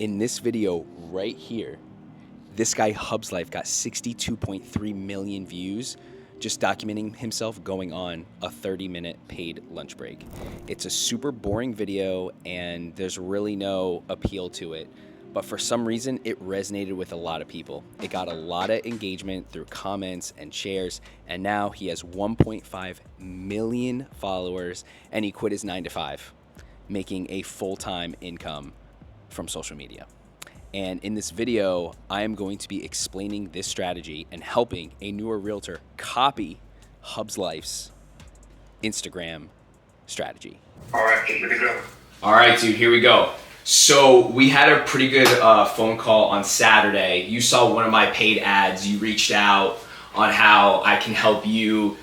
In this video right here, this guy Hub's Life got 62.3 million views just documenting himself going on a 30-minute paid lunch break. It's a super boring video and there's really no appeal to it, but for some reason it resonated with a lot of people. It got a lot of engagement through comments and shares, and now he has 1.5 million followers and he quit his 9-to-5, making a full-time income from social media. And in this video, I am going to be explaining this strategy and helping a newer realtor copy Hub's Life's Instagram strategy. All right, here we go. All right, dude, here we go. So we had a pretty good phone call on Saturday. You saw one of my paid ads. You reached out on how I can help you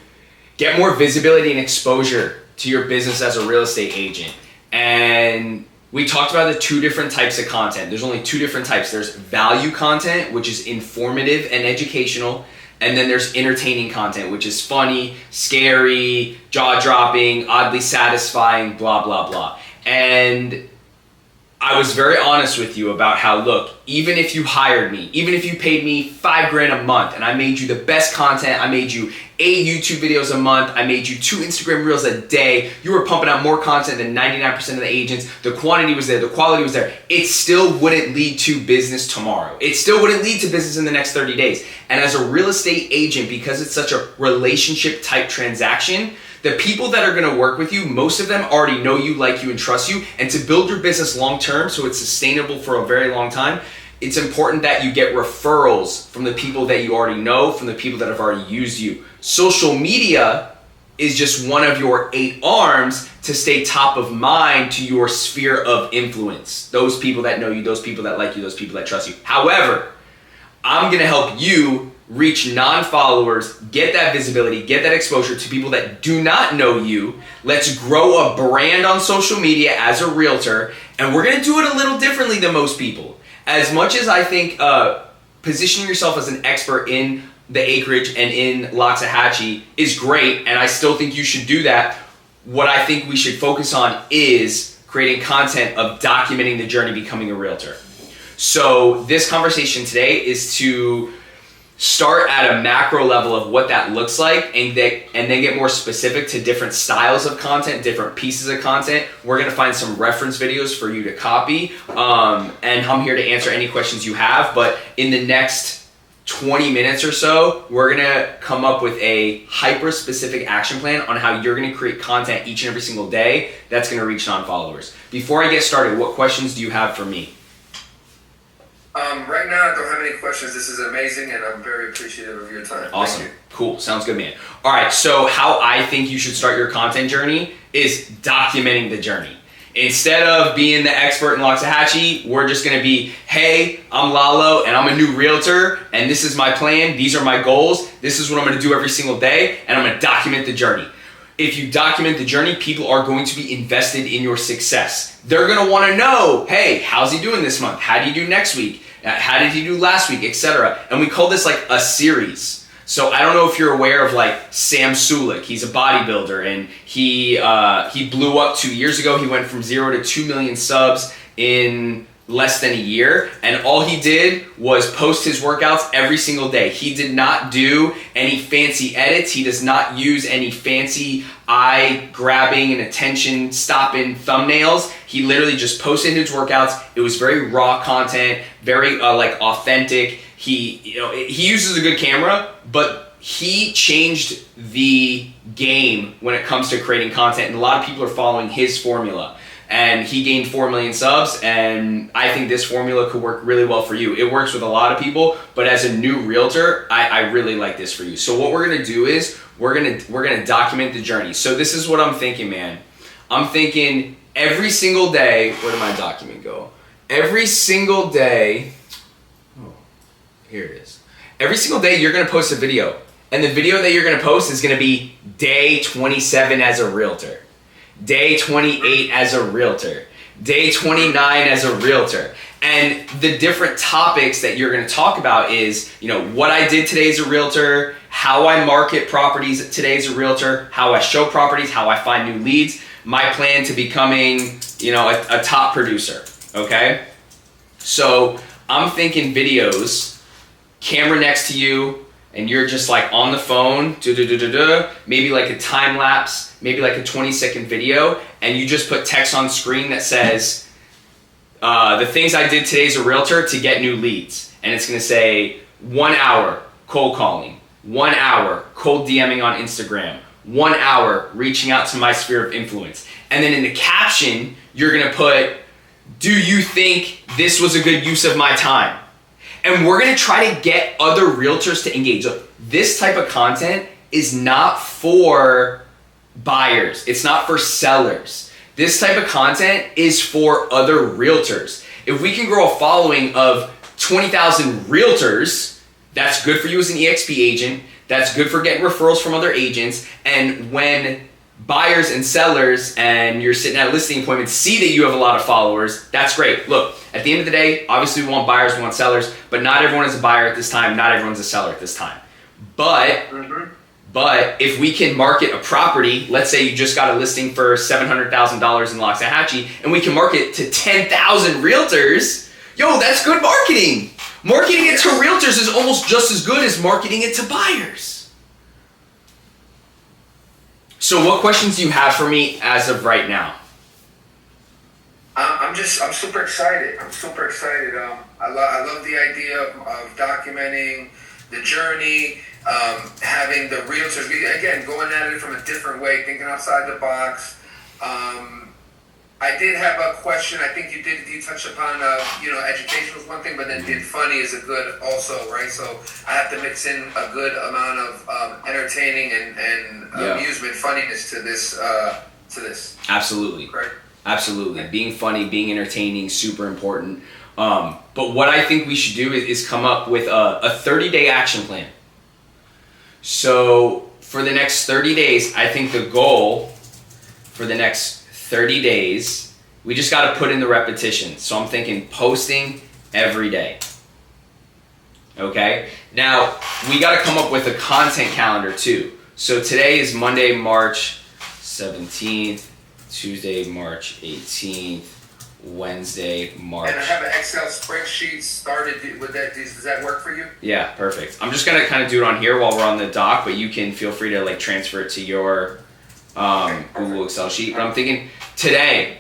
get more visibility and exposure to your business as a real estate agent. And we talked about the two different types of content. There's only two different types. There's value content, which is informative and educational. And then there's entertaining content, which is funny, scary, jaw-dropping, oddly satisfying, blah, blah, blah. And I was very honest with you about how, look, even if you hired me, even if you paid me $5,000 a month and I made you the best content, I made you 8 YouTube videos a month, I made you 2 Instagram Reels a day, you were pumping out more content than 99% of the agents, the quantity was there, the quality was there, it still wouldn't lead to business tomorrow. It still wouldn't lead to business in the next 30 days. And as a real estate agent, because it's such a relationship type transaction, the people that are gonna work with you, most of them already know you, like you, and trust you. And to build your business long-term so it's sustainable for a very long time, it's important that you get referrals from the people that you already know, from the people that have already used you. Social media is just one of your 8 arms to stay top of mind to your sphere of influence. Those people that know you, those people that like you, those people that trust you. However, I'm gonna help you reach non-followers, get that visibility, get that exposure to people that do not know you. Let's grow a brand on social media as a realtor, and we're gonna do it a little differently than most people. As much as I think positioning yourself as an expert in the acreage and in Loxahatchee is great, and I still think you should do that, what I think we should focus on is creating content of documenting the journey becoming a realtor. So this conversation today is to start at a macro level of what that looks like, and then get more specific to different styles of content, different pieces of content. We're gonna find some reference videos for you to copy, and I'm here to answer any questions you have. But in the next 20 minutes or so, we're gonna come up with a hyper-specific action plan on how you're gonna create content each and every single day that's gonna reach non-followers. Before I get started, what questions do you have for me? Right now, I don't have any questions. This is amazing, and I'm very appreciative of your time. Awesome. Cool. Sounds good, man. All right. So how I think you should start your content journey is documenting the journey. Instead of being the expert in Loxahatchee, we're just going to be, hey, I'm Lalo, and I'm a new realtor, and this is my plan. These are my goals. This is what I'm going to do every single day, and I'm going to document the journey. If you document the journey, people are going to be invested in your success. They're going to want to know, hey, how's he doing this month? How do you do next week? How did he do last week, etc. And we call this like a series. So I don't know if you're aware of like Sam Sulik. He's a bodybuilder, and he blew up 2 years ago. He went from 0 to 2 million subs in less than a year, and all he did was post his workouts every single day. He did not do any fancy edits. He does not use any fancy eye-grabbing and attention-stopping thumbnails. He literally just posted his workouts. It was very raw content, very like authentic. He uses a good camera, but he changed the game when it comes to creating content, and a lot of people are following his formula. And he gained 4 million subs, and I think this formula could work really well for you. It works with a lot of people, but as a new realtor, I really like this for you. So what we're gonna do is we're gonna document the journey. So this is what I'm thinking, man. I'm thinking every single day. Where did my document go? Every single day. Oh, here it is. Every single day you're gonna post a video, and the video that you're gonna post is gonna be day 27 as a realtor. Day 28 as a realtor, day 29 as a realtor. And the different topics that you're gonna talk about is, what I did today as a realtor, how I market properties today as a realtor, how I show properties, how I find new leads, my plan to becoming, a top producer, okay? So I'm thinking videos, camera next to you, and you're just like on the phone, maybe like a time lapse, maybe like a 20-second video, and you just put text on screen that says, the things I did today as a realtor to get new leads. And it's gonna say 1 hour cold calling, 1 hour cold DMing on Instagram, 1 hour reaching out to my sphere of influence. And then in the caption, you're gonna put, do you think this was a good use of my time? And we're gonna try to get other realtors to engage. Look, this type of content is not for buyers. It's not for sellers. This type of content is for other realtors. If we can grow a following of 20,000 realtors, that's good for you as an EXP agent. That's good for getting referrals from other agents. And when buyers and sellers and you're sitting at a listing appointment see that you have a lot of followers, that's great. Look, at the end of the day, obviously we want buyers, we want sellers, but not everyone is a buyer at this time, not everyone's a seller at this time. But if we can market a property, let's say you just got a listing for $700,000 in Loxahatchee, and we can market to 10,000 realtors, yo, that's good marketing. Marketing it to realtors is almost just as good as marketing it to buyers. So what questions do you have for me as of right now? I'm super excited. I'm super excited. I love the idea of documenting the journey, having the realtors, again, going at it from a different way, thinking outside the box. I did have a question. I think you touched upon, education was one thing, but then did funny is a good also, right? So I have to mix in a good amount of entertaining and amusement, funniness to this. Absolutely. Right? Absolutely. Being funny, being entertaining, super important. But what I think we should do is come up with a 30-day action plan. So for the next 30 days, I think the goal for the next 30 days, we just got to put in the repetition. So I'm thinking posting every day. Okay? Now, we got to come up with a content calendar too. So today is Monday, March 17th, Tuesday, March 18th, Wednesday, March. And I have an Excel spreadsheet started with that. Does that work for you? Yeah, perfect. I'm just going to kind of do it on here while we're on the doc, but you can feel free to like transfer it to your Google Excel sheet. But I'm thinking today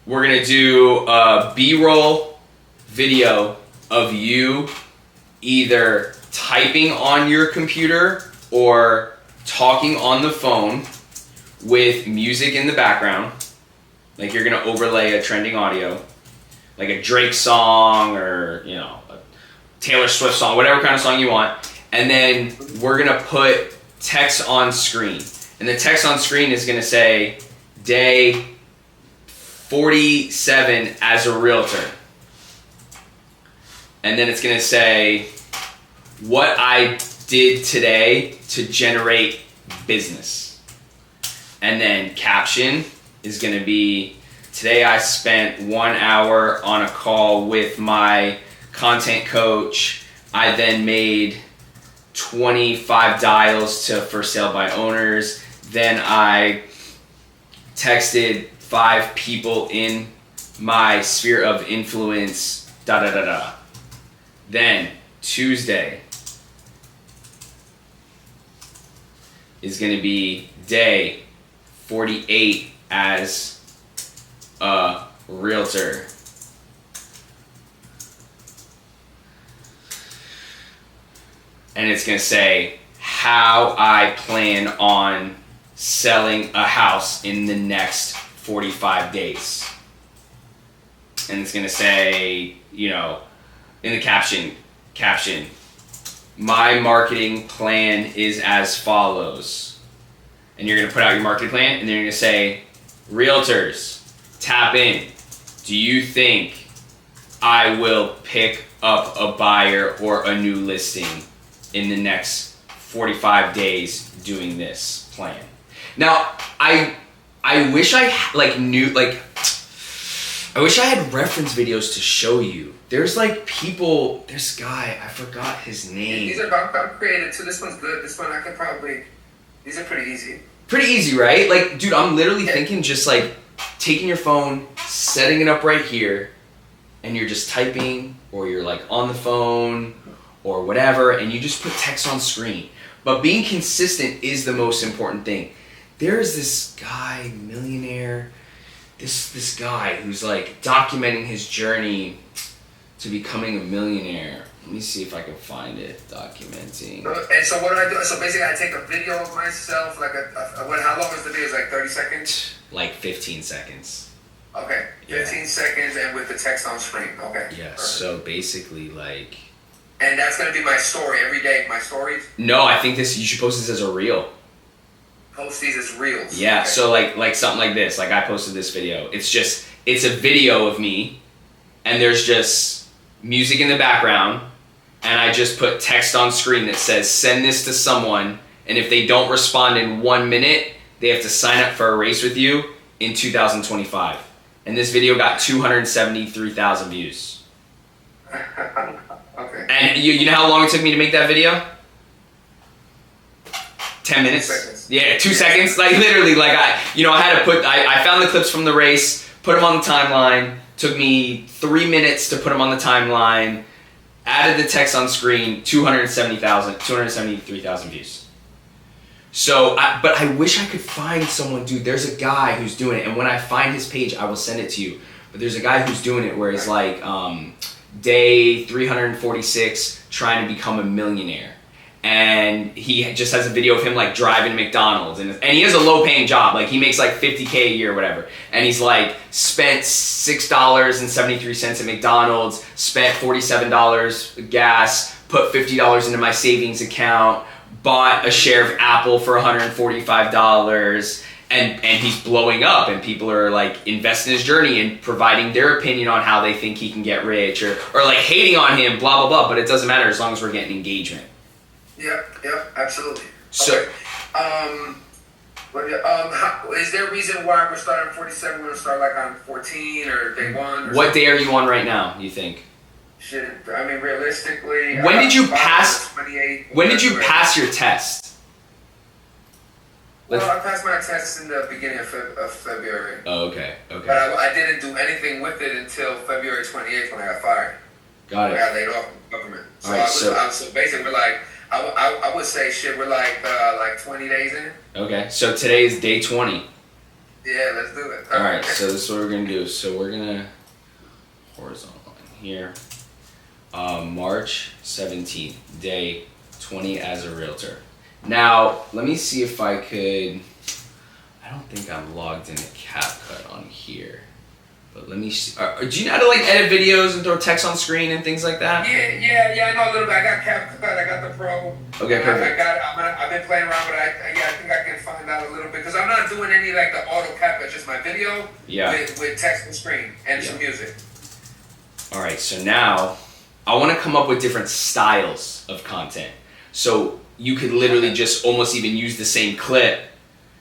we're going to do a B-roll video of you either typing on your computer or talking on the phone with music in the background. Like you're gonna overlay a trending audio, like a Drake song or a Taylor Swift song, whatever kind of song you want. And then we're gonna put text on screen. And the text on screen is gonna say day 47 as a realtor. And then it's gonna say what I did today to generate business. And then caption is going to be, today I spent 1 hour on a call with my content coach. I then made 25 dials to for sale by owners. Then I texted 5 people in my sphere of influence, Then Tuesday is going to be day 48 as a realtor. And it's going to say how I plan on selling a house in the next 45 days. And it's going to say, in the caption, my marketing plan is as follows. And you're going to put out your marketing plan, and then you're going to say, realtors, tap in. Do you think I will pick up a buyer or a new listing in the next 45 days doing this plan? Now, I wish I I wish I had reference videos to show you. There's this guy, I forgot his name. These are, I'm creative too. This one's good. This one I could probably, these are pretty easy. Pretty easy, right? Like, dude, I'm literally thinking just like taking your phone, setting it up right here, and you're just typing, or you're like on the phone or whatever, and you just put text on screen. But being consistent is the most important thing. There's this guy, millionaire, this guy who's like documenting his journey to becoming a millionaire. Let me see if I can find it. Documenting. And so what do I do? So basically, I take a video of myself, like how long is the video? Is it like 30 seconds? Like 15 seconds. Okay, 15 seconds, and with the text on screen. Okay. Yeah. Perfect. So basically, like. And that's gonna be my story every day. My stories. No, I think you should post this as a reel. Post these as reels. Yeah. Okay. So like something like this. Like I posted this video. It's a video of me, and there's just music in the background. And I just put text on screen that says, send this to someone, and if they don't respond in 1 minute, they have to sign up for a race with you in 2025. And this video got 273,000 views. Okay. And you know how long it took me to make that video? 10 minutes? 2 seconds. Yeah, 2 seconds. Like literally, like I had to I found the clips from the race, put them on the timeline, took me 3 minutes to put them on the timeline, added the text on screen, 273,000 views. So, but I wish I could find someone, dude. There's a guy who's doing it, and when I find his page, I will send it to you. But there's a guy who's doing it where it's like day 346, trying to become a millionaire. And he just has a video of him like driving McDonald's, and he has a low-paying job. Like he makes like $50K a year or whatever. And he's like spent $6.73 at McDonald's, spent $47 gas, put $50 into my savings account, bought a share of Apple for $145, and he's blowing up, and people are like investing in his journey and providing their opinion on how they think he can get rich, or like hating on him, blah blah blah. But it doesn't matter as long as we're getting engagement. Yep, absolutely. So, okay. Is there a reason why we're starting on 47? We're gonna start like on 14 or day 1? Or what something? day are you on right now, you think? Shit, I mean, realistically. When did you pass? 28. When did you pass your test? Well, I passed my test in the beginning of February. Oh, okay. But I didn't do anything with it until February 28th when I got fired. Got it. I got laid off from the government. So, All right, so basically, we're like, I would say, shit, we're like 20 days in. Okay, so today is day 20. Yeah, let's do it. All right, so this is what we're gonna do. So we're gonna horizontal line here. March 17th, day 20 as a realtor. Now, let me see if I could. I don't think I'm logged into CapCut on here. But let me see. Do you know how to like edit videos and throw text on screen and things like that? Yeah, I know a little bit. I got CapCut, I got the Pro. Okay, perfect. I've been playing around, but I think I can find out a little bit. Because I'm not doing any like the auto cap, it's just my video with text and screen and some music. All right, so now I want to come up with different styles of content. So you could literally just almost even use the same clip,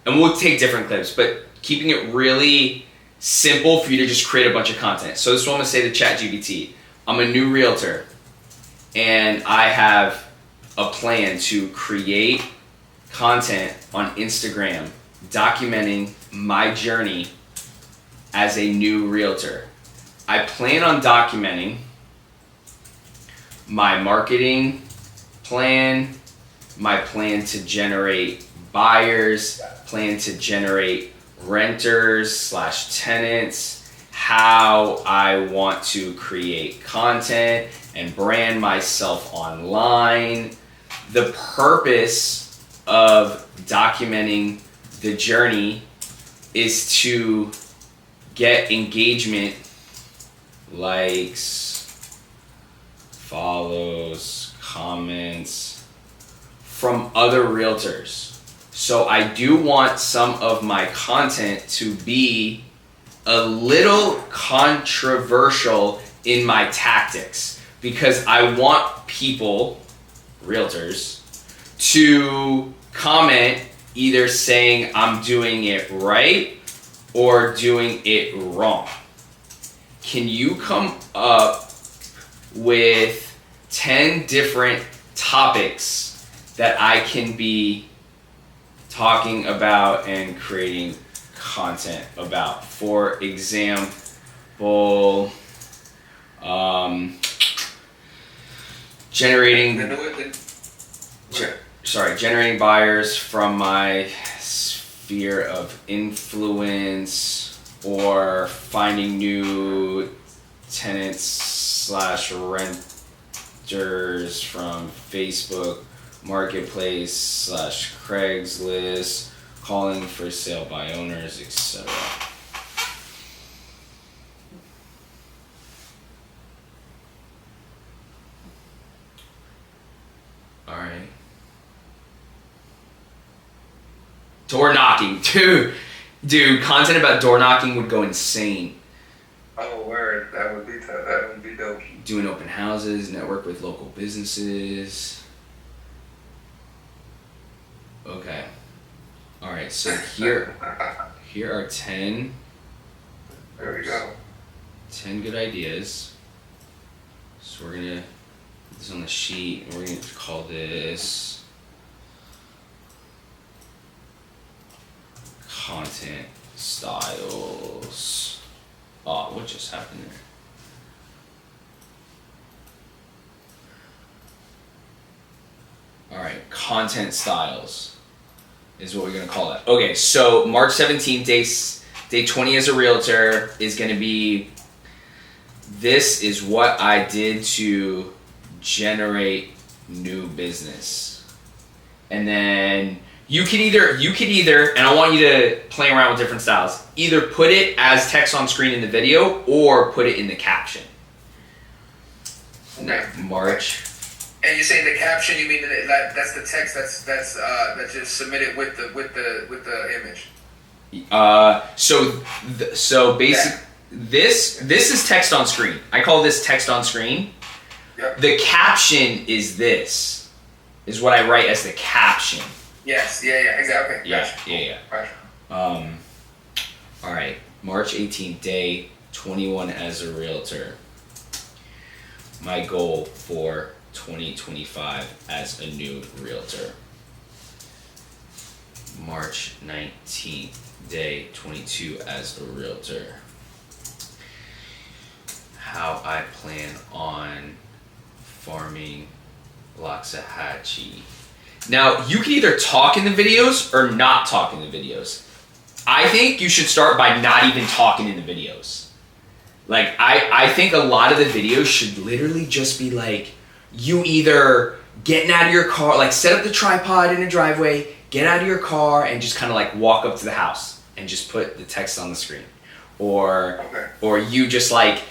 and we'll take different clips, but keeping it really simple for you to just create a bunch of content. So this is what I'm gonna say to ChatGPT. I'm a new realtor, and I have a plan to create content on Instagram documenting my journey as a new realtor. I plan on documenting my marketing plan, my plan to generate buyers, plan to generate renters/tenants, how I want to create content and brand myself online. The purpose of documenting the journey is to get engagement, likes, follows, comments from other realtors. So I do want some of my content to be a little controversial in my tactics, because I want people, realtors, to comment either saying I'm doing it right or doing it wrong. Can you come up with 10 different topics that I can be talking about and creating content about? For example, Generating Okay. generating buyers from my sphere of influence, or finding new tenants slash renters from Facebook Marketplace slash Craigslist, calling for sale by owners, etc. All right. Door knocking, dude. Content about door knocking would go insane. Oh, word. That would be tough. That would be dope. Doing open houses, network with local businesses. Okay. All right. So here are 10. There we go. 10 good ideas. So we're gonna put this on the sheet, and we're gonna call this content styles. Oh, what just happened there? All right, content styles is what we're gonna call it. Okay, so March 17th, day 20 as a realtor is gonna be, this is what I did to generate new business. And then you could either, and I want you to play around with different styles, either put it as text on screen in the video or put it in the caption. Okay. March. And you say the caption, you mean that's the text that's just submitted with the image. So basic. This is text on screen. I call this text on screen. Yep. The caption is what I write as the caption. Yes. Yeah. Exactly. Okay. Yeah. Gotcha. Yeah. Gotcha. All right. March 18th, day 21 as a realtor. My goal for 2025 as a new realtor. March 19th, day 22 as a realtor. How I plan on farming Loxahatchee. Now, you can either talk in the videos or not talk in the videos. I think you should start by not even talking in the videos. Like, I think a lot of the videos should literally just be like, you either getting out of your car, like set up the tripod in a driveway, get out of your car and just kind of like walk up to the house and just put the text on the screen. Or you just like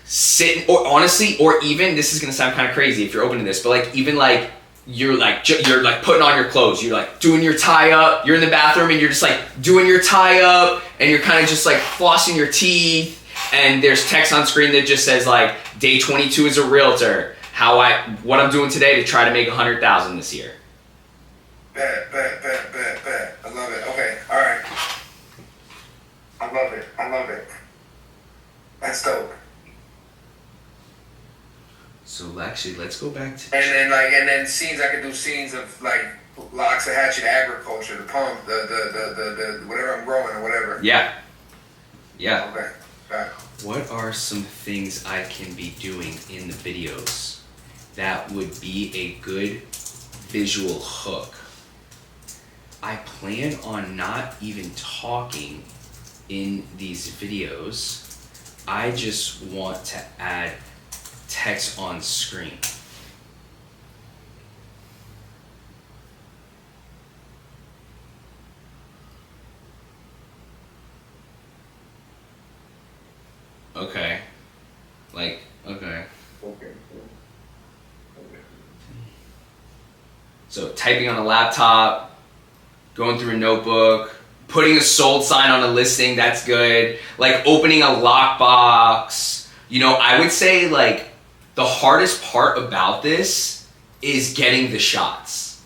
sitting, or honestly, or even, this is gonna sound kind of crazy if you're open to this, but like even like you're like putting on your clothes, you're like doing your tie up, you're in the bathroom and you're just like doing your tie up and you're kind of just like flossing your teeth, and there's text on screen that just says like day 22 as a realtor, what I'm doing today to try to make 100,000 this year. Bet. I love it. Okay. All right. I love it. That's dope. So actually, let's go back to. And then scenes. I could do scenes of like Loxahatchee, agriculture, the pump, the whatever I'm growing or whatever. Yeah. Okay. Got it. What are some things I can be doing in the videos that would be a good visual hook? I plan on not even talking in these videos. I just want to add text on screen. Okay. Okay. Okay. So typing on a laptop, going through a notebook, putting a sold sign on a listing, that's good. Like opening a lockbox. You know, I would say like the hardest part about this is getting the shots.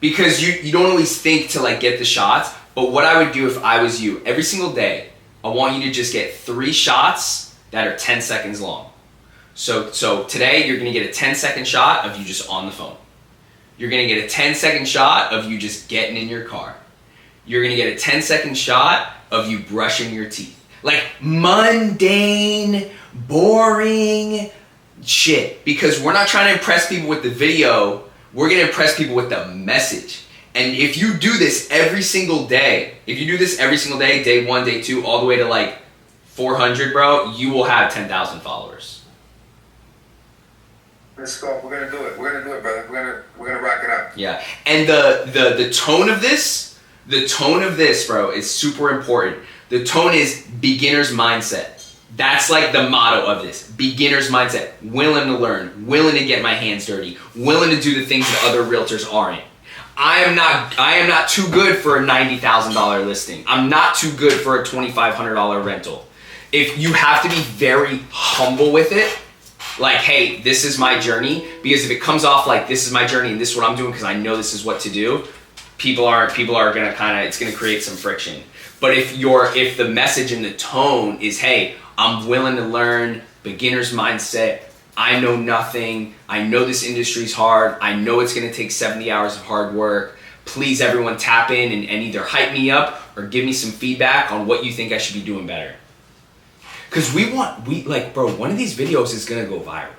Because you don't always think to like get the shots, but what I would do if I was you, every single day, I want you to just get 3 shots that are 10 seconds long. So today you're gonna get a 10-second shot of you just on the phone. You're gonna get a 10-second shot of you just getting in your car. You're gonna get a 10-second shot of you brushing your teeth. Like mundane boring shit, because we're not trying to impress people with the video. We're going to impress people with the message. And if you do this every single day, day 1, day 2, all the way to like 400, bro, you will have 10,000 followers. Let's go. We're gonna do it. We're gonna do it, brother. We're gonna rock it up. Yeah. And the tone of this, bro, is super important. The tone is beginner's mindset. That's like the motto of this. Beginner's mindset. Willing to learn, willing to get my hands dirty, willing to do the things that other realtors aren't. I am not too good for a $90,000 listing. I'm not too good for a $2,500 rental. If you have to be very humble with it, like, hey, this is my journey, because if it comes off like this is my journey and this is what I'm doing because I know this is what to do, people are gonna it's gonna create some friction. But if the message and the tone is, hey, I'm willing to learn, beginner's mindset, I know nothing, I know this industry's hard, I know it's gonna take 70 hours of hard work, please everyone tap in and either hype me up or give me some feedback on what you think I should be doing better. Because bro, one of these videos is gonna go viral.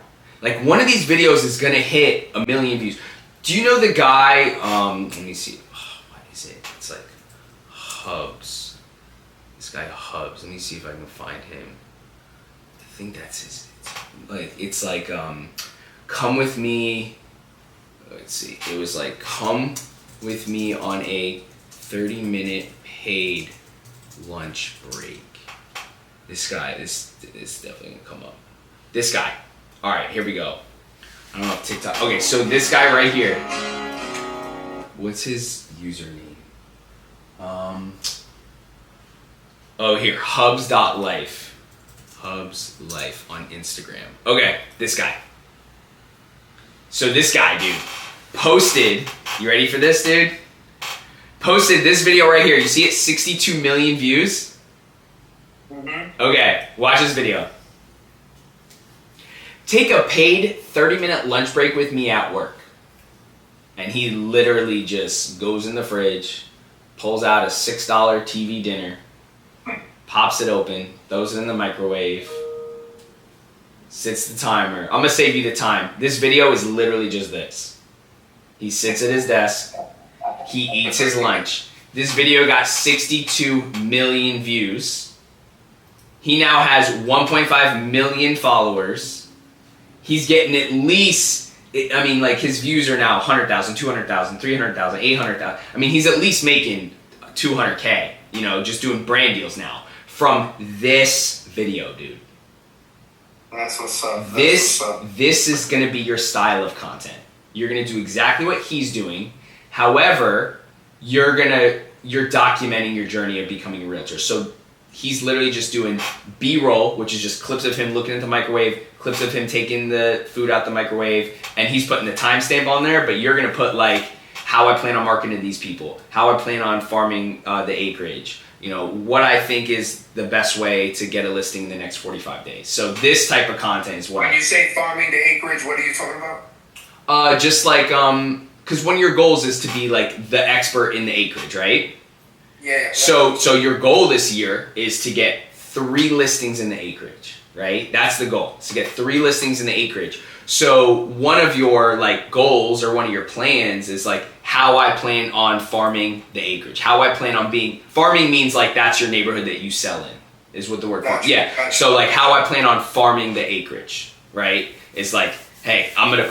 Like, one of these videos is gonna hit 1 million views. Do you know the guy, let me see, what is it? It's like Hubs. This guy Hubs, let me see if I can find him. I think that's his, it's like, come with me, let's see, it was like, come with me on a 30-minute paid lunch break. This guy, this is definitely gonna come up. This guy. All right, here we go. I don't know if TikTok. Okay, so this guy right here. What's his username? Oh, here, hubs.life. Hubs Life on Instagram. Okay, this guy. So this guy, dude, posted, you ready for this, dude? Posted this video right here. You see it, 62 million views? Okay, watch this video. Take a paid 30-minute lunch break with me at work. And he literally just goes in the fridge, pulls out a $6 TV dinner, pops it open, throws it in the microwave, sets the timer. I'm gonna save you the time. This video is literally just this. He sits at his desk, he eats his lunch. This video got 62 million views. He now has 1.5 million followers. He's getting at least, I mean, like, his views are now 100,000, 200,000, 300,000, 800,000. I mean, he's at least making 200K, you know, just doing brand deals now from this video, dude. That's what's up. This is going to be your style of content. You're going to do exactly what he's doing. However, you're documenting your journey of becoming a realtor. So he's literally just doing B-roll, which is just clips of him looking at the microwave, clips of him taking the food out the microwave, and he's putting the timestamp on there, but you're gonna put like how I plan on marketing to these people, how I plan on farming the acreage, you know, what I think is the best way to get a listing in the next 45 days. So this type of content is what When you say farming the acreage, what are you talking about? just like, because one of your goals is to be like the expert in the acreage, right? Yeah. So your goal this year is to get 3 listings in the acreage, right? That's the goal. It's to get 3 listings in the acreage. So one of your like goals or one of your plans is like how I plan on farming the acreage. How I plan on farming means like that's your neighborhood that you sell in, is what the word farm. Yeah. Gotcha. So like how I plan on farming the acreage, right? Is like, hey, I'm gonna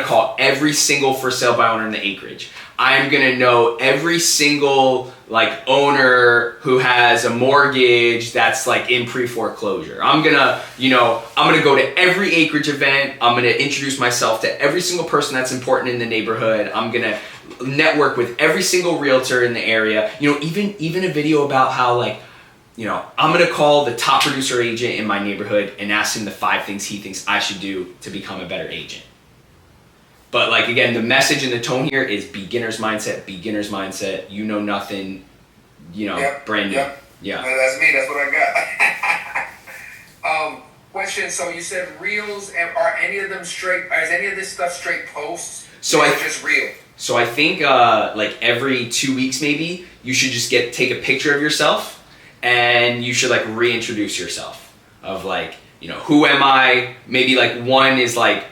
call every single for sale by owner in the acreage. I'm gonna know every single like owner who has a mortgage that's like in pre-foreclosure. I'm gonna go to every acreage event. I'm gonna introduce myself to every single person that's important in the neighborhood. I'm gonna network with every single realtor in the area. You know, even a video about how like, you know, I'm gonna call the top producer agent in my neighborhood and ask him the 5 things he thinks I should do to become a better agent. But like, again, the message and the tone here is beginner's mindset, you know nothing, you know, brand new. Yep. Yeah. That's me, that's what I got. Question, so you said reels, and are any of them straight, is any of this stuff straight posts? So or just real? So I think like every 2 weeks maybe, you should just take a picture of yourself and you should like reintroduce yourself of like, who am I? Maybe like one is like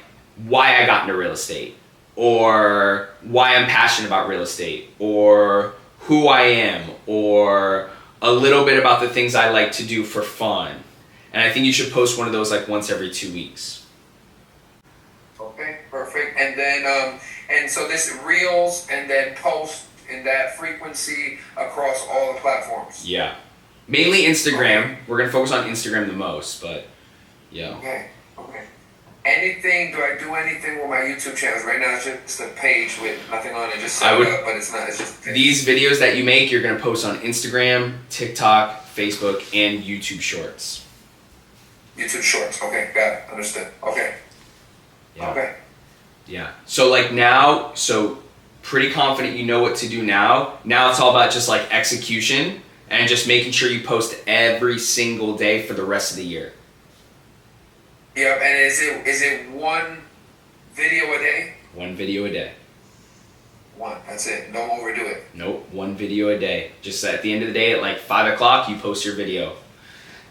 why I got into real estate, or why I'm passionate about real estate, or who I am, or a little bit about the things I like to do for fun. And I think you should post one of those like once every 2 weeks. Okay, perfect. And then, and so this reels and then post in that frequency across all the platforms. Yeah. Mainly Instagram. Okay. We're going to focus on Instagram the most, but yeah. Okay, okay. Do I do anything with my YouTube channels? Right now it's just a page with nothing on it, just set it up, but it's not, it's just these videos that you make, you're going to post on Instagram, TikTok, Facebook, and YouTube Shorts. YouTube Shorts. Okay, got it. Understood. Okay. Yeah. Okay. Yeah. So like now, pretty confident you know what to do now. Now it's all about just like execution and just making sure you post every single day for the rest of the year. Yep, and is it one video a day? One video a day. One. That's it. Don't overdo it. Nope. One video a day. Just at the end of the day at like 5 o'clock, you post your video.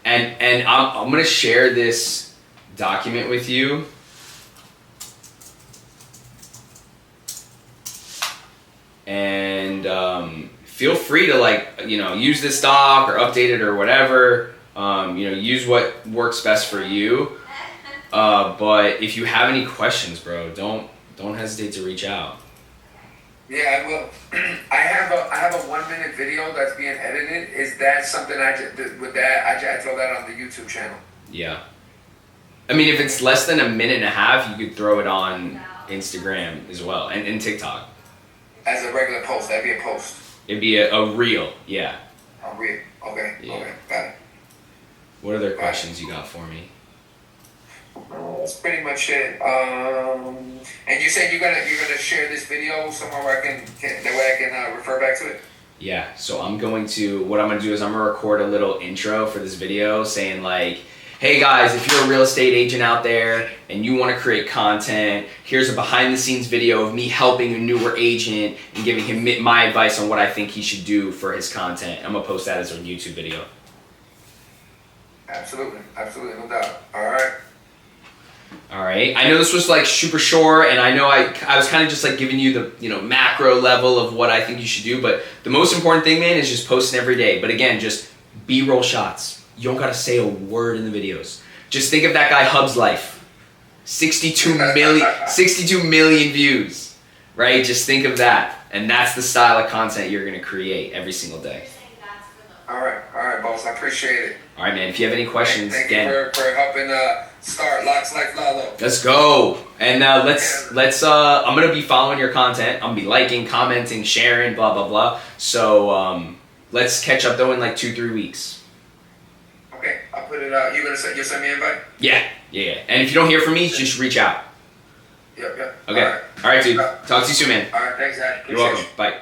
And I'm gonna share this document with you. And feel free to like use this doc or update it or whatever. Use what works best for you. But if you have any questions, bro, don't hesitate to reach out. Yeah, I will. I have a 1 minute video that's being edited. Is that something I throw that on the YouTube channel? Yeah. I mean, if it's less than a minute and a half, you could throw it on Instagram as well and TikTok. As a regular post, that'd be a post. It'd be a reel, yeah. A reel. Okay. Yeah. Okay. Got it. What other questions you got for me? That's pretty much it. And you said you're gonna share this video somewhere where that way I can refer back to it. Yeah. So what I'm gonna do is I'm gonna record a little intro for this video saying like, hey guys, if you're a real estate agent out there and you want to create content, here's a behind the scenes video of me helping a newer agent and giving him my advice on what I think he should do for his content. I'm gonna post that as a YouTube video. Absolutely, no doubt. All right. I know this was like super short, and I know I was kind of just like giving you the macro level of what I think you should do, but the most important thing, man, is just posting every day. But again, just B-roll shots. You don't gotta say a word in the videos. Just think of that guy Hub's life. 62 million views, right? Just think of that, and that's the style of content you're gonna create every single day. All right, boss. I appreciate it. All right, man. If you have any questions, thank again, you for helping start Locks Like Lalo. Let's go. And let's I'm gonna be following your content. I'm gonna be liking, commenting, sharing, blah blah blah. So let's catch up though in like 2-3 weeks. Okay, I'll put it out. You'll send me an invite? Yeah. And if you don't hear from me, just reach out. Yep. Okay. All right, dude. Talk to you soon, man. All right, thanks, Zach. You're welcome. Bye.